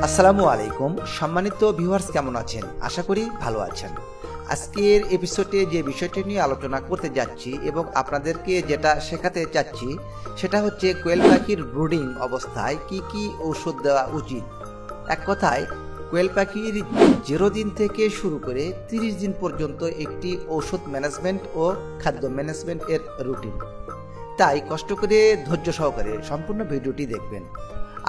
আসসালামু আলাইকুম সম্মানিত ভিউয়ার্স, কেমন আছেন? আশা করি ভালো আছেন। আজকের এপিসোডে যে বিষয়টি নিয়ে আলোচনা করতে যাচ্ছি এবং আপনাদেরকে যেটা শেখাতে চাচ্ছি সেটা হচ্ছে কোয়েল পাখির ব্রুডিং অবস্থায় কি কি ঔষধ দেওয়া উচিত। এক কথায় কোয়েল পাখির 0 দিন থেকে শুরু করে 30 দিন পর্যন্ত একটি ঔষধ ম্যানেজমেন্ট ও খাদ্য ম্যানেজমেন্ট এর রুটিন। তাই কষ্ট করে ধৈর্য সহকারে সম্পূর্ণ ভিডিওটি দেখবেন।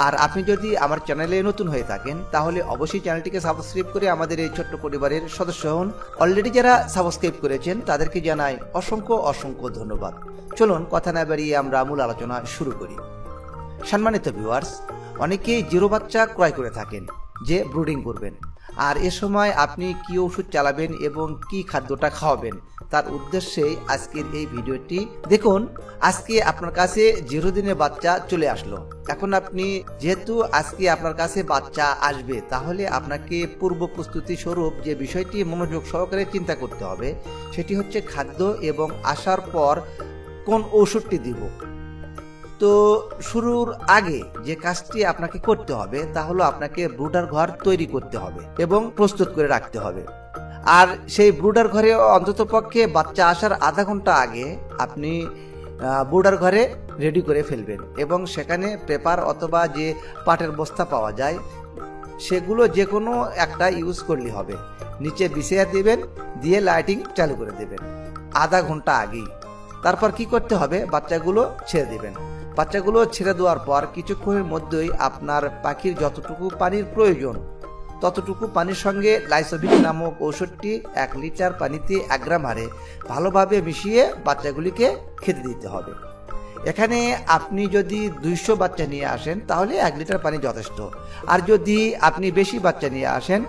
আর আপনি যদি আমার চ্যানেলে নতুন হয়ে থাকেন তাহলে অবশ্যই চ্যানেলটিকে সাবস্ক্রাইব করে আমাদের এই ছোট্ট পরিবারের সদস্য হন। অলরেডি যারা সাবস্ক্রাইব করেছেন তাদেরকে জানাই অসংখ্য ধন্যবাদ। চলুন কথা না বাড়িয়ে আমরা মূল আলোচনা শুরু করি। সম্মানিত ভিউয়ার্স, অনেকেই 0 বাচ্চা ক্রয় করে থাকেন যে ব্রুডিং করবেন, আর এ সময় আপনি কি ওষুধ চালাবেন এবং কি খাদ্যটা খাওয়াবেন তার উদ্দেশ্যেই আজকের এই ভিডিওটি দেখুন। আজকে আপনার কাছে 0 দিনের বাচ্চা চলে আসলো। এখন আপনি যেহেতু আজকে আপনার কাছে বাচ্চা আসবে, তাহলে আপনাকে পূর্ব প্রস্তুতি স্বরূপ যে বিষয়টি মনোযোগ সহকারে চিন্তা করতে হবে সেটি হচ্ছে খাদ্য এবং আসার পর কোন ওষুধটি দিব। তো শুরুর আগে যে কাজটি আপনাকে করতে হবে তা হলো আপনাকে ব্রুডার ঘর তৈরি করতে হবে এবং প্রস্তুত করে রাখতে হবে। আর সেই ব্রুডার ঘরে অন্তত পক্ষে বাচ্চা আসার আধা ঘন্টা আগে আপনি ব্রুডার ঘরে রেডি করে ফেলবেন এবং সেখানে পেপার অথবা যে পাটের বস্তা পাওয়া যায় সেগুলো যে কোনো একটা ইউজ করলে হবে। নিচে বিছিয়ে দেবেন, দিয়ে লাইটিং চালু করে দেবেন আধা ঘন্টা আগেই। তারপর কি করতে হবে, বাচ্চাগুলো ছেড়ে দেবেন। বাচ্চাগুলো ছেড়ে দেওয়ার পর কিছুক্ষণের মধ্যেই আপনার পাখির যতটুকু পানির প্রয়োজন ততটুকু পানির সঙ্গে লাইসোভিট নামক ঔষধটি 1 লিটার পানিতে 1 গ্রাম হারে ভালোভাবে মিশিয়ে বাচ্চাগুলিকে খেতে দিতে হবে। এখানে আপনি যদি 200 বাচ্চা নিয়ে আসেন তাহলে 1 লিটার পানি যথেষ্ট। আর যদি আপনি বেশি বাচ্চা নিয়ে আসেন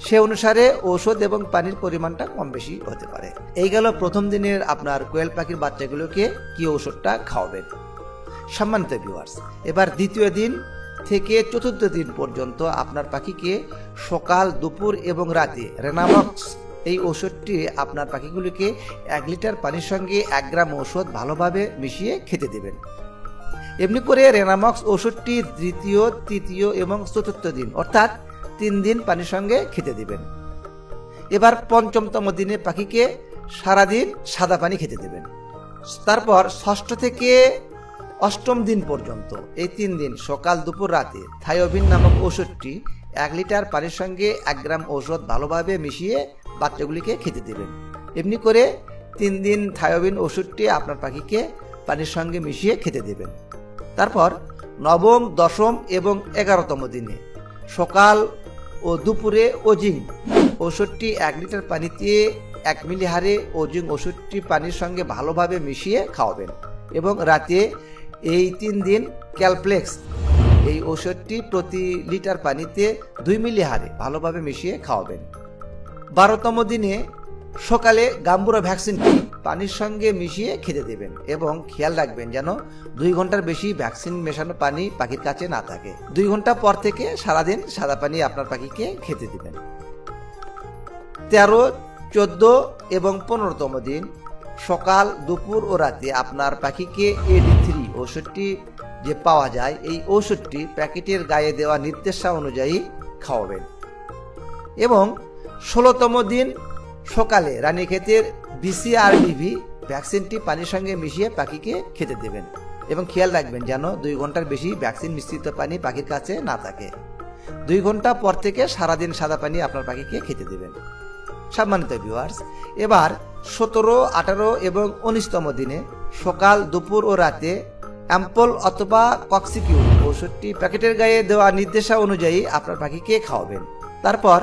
সে অনুসারে ঔষধ এবং পানির পরিমাণটা কম বেশি হতে পারে। এই গেল প্রথম দিনের আপনার কোয়েল পাখির বাচ্চাগুলোকে কি ঔষধটা খাওয়াবেন। সম্মানিত ভিউয়ার্স, এবার দ্বিতীয় দিন থেকে চতুর্থ দিন পর্যন্ত আপনার পাখিকে সকাল, দুপুর এবং রাতে রেনামক্স এই ওষুধটি আপনার পাখিগুলিকে 1 লিটার পানির সঙ্গে 1 গ্রাম ওষুধ ভালোভাবে মিশিয়ে খেতে দেবেন। এমনি করে রেনামক্স ওষুধটি দ্বিতীয়, তৃতীয় এবং চতুর্থ দিন অর্থাৎ 3 দিন পানির সঙ্গে খেতে দেবেন। এবার পঞ্চমতম দিনে পাখিকে সারাদিন সাদা পানি খেতে দেবেন। তারপর ষষ্ঠ থেকে অষ্টম দিন পর্যন্ত এই 3 দিন সকাল, দুপুর, রাতে থায়োবিন নামক ওষুধটি 1 লিটার পানির সঙ্গে 1 গ্রাম ঔষধ ভালোভাবে মিশিয়ে বাচ্চাগুলিকে খেতে দেবেন। এমনি করে 3 দিন থায়োবিন ওষুধটি আপনার পাখিকে পানির সঙ্গে মিশিয়ে খেতে দেবেন। তারপর নবম, দশম এবং 11তম দিনে সকাল ও দুপুরে ওজিং ওষুধটি 1 লিটার পানিতে 1 মিলি হারে ওজিং ওষুধটি পানির সঙ্গে ভালোভাবে মিশিয়ে খাওয়াবেন এবং রাতে এই 3 দিন ক্যালপ্লেক্স এই ওষুধটি প্রতি লিটার পানিতে 2 মিলি হারে ভালোভাবে মিশিয়ে খাওয়াবেন। 12তম দিনে সকালে গাম্বুরা ভ্যাকসিনটি পানির সঙ্গে মিশিয়ে খেতে দেবেন এবং খেয়াল রাখবেন যেন 2 ঘন্টার বেশি ভ্যাকসিন মেশানো পানি পাখির কাছে না থাকে। 2 ঘন্টা পর থেকে সারাদিন সাদা পানি আপনার পাখিকে খেতে দেবেন। 13, 14 এবং 15তম দিন সকাল, দুপুর ও রাতে আপনার পাখিকে AD3 ওষুধটি যে পাওয়া যায় এই ওষুধটি প্যাকেটের গায়ে দেওয়া নির্দেশা অনুযায়ী খাওয়াবেন এবং 16তম দিন সকালে রানীক্ষেতের BCRBV ভ্যাকসিনটি পানির সঙ্গে মিশিয়ে পাখিকে খেতে দেবেন এবং খেয়াল রাখবেন যেন 2 ঘন্টার বেশি ভ্যাকসিন মিশ্রিত পানি পাখির কাছে না থাকে। 2 ঘন্টা পর থেকে সারাদিন সাদা পানি আপনার পাখিকে খেতে দেবেন। সম্মানিত ভিউয়ার্স, এবার 17, 18 এবং 19তম দিনে সকাল, দুপুর ও রাতে অ্যাম্পল অথবা কক্সিকিউ ওষুধটি প্যাকেটের গায়ে দেওয়া নির্দেশা অনুযায়ী আপনার পাখিকে খাওয়াবেন। তারপর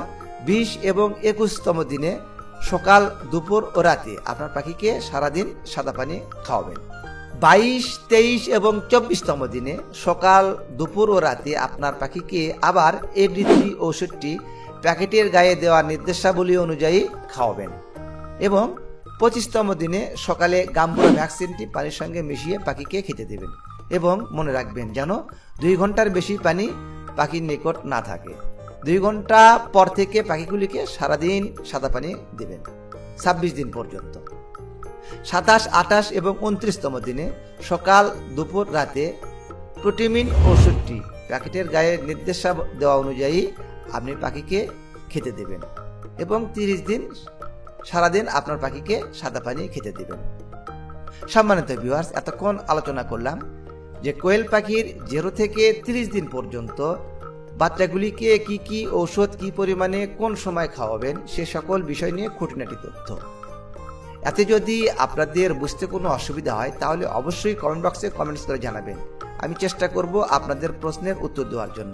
20 এবং 21তম দিনে সকাল, দুপুর ও রাতে আপনার পাখিকে সারাদিন সাদা পানি খাওয়াবেন। 22, 23 এবং 24তম দিনে সকাল, দুপুর ও রাতে আপনার পাখিকে আবার AD3 ওষুধটি প্যাকেটের গায়ে দেওয়া নির্দেশাবলী অনুযায়ী খাওয়াবেন এবং 25তম দিনে সকালে গাম্বুরা ভ্যাকসিনটি পানির সঙ্গে মিশিয়ে পাখিকে খেতে দেবেন এবং মনে রাখবেন যেন 2 ঘন্টার বেশি পানি পাখির নিকট না থাকে। 2 ঘন্টা পর থেকে পাখিগুলিকে সারাদিন সাদা পানি দেবেন 26 দিন পর্যন্ত। 27, 28 এবং 29তম দিনে সকাল, দুপুর, রাতে প্রোটিমিন ওষুধটি প্যাকেটের গায়ে নির্দেশ দেওয়া অনুযায়ী আপনি পাখিকে খেতে দেবেন এবং 30 দিন সারাদিন আপনার পাখিকে সাদা পানি খেতে দেবেন। সম্মানিত ভিউয়ার্স, এতক্ষণ আলোচনা করলাম যে কোয়েল পাখির 0 থেকে 30 দিন পর্যন্ত বাচ্চাগুলিকে কি কি ঔষধ কি পরিমাণে কোন সময় খাওয়াবেন সে সকল বিষয় নিয়ে খুঁটিনাটি তথ্য। এতে যদি আপনাদের বুঝতে কোনো অসুবিধা হয় তাহলে অবশ্যই কমেন্ট বক্সে কমেন্টস করে জানাবেন। আমি চেষ্টা করব আপনাদের প্রশ্নের উত্তর দেওয়ার জন্য।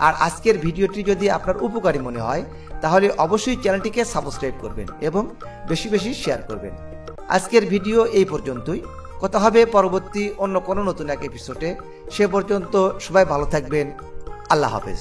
আর আজকের ভিডিওটি যদি আপনার উপকারী মনে হয় তাহলে অবশ্যই চ্যানেলটিকে সাবস্ক্রাইব করবেন এবং বেশি বেশি শেয়ার করবেন। আজকের ভিডিও এই পর্যন্তই। কথা হবে পরবর্তী অন্য কোনো নতুন এক এপিসোডে। সে পর্যন্ত সবাই ভালো থাকবেন। আল্লাহ হাফেজ।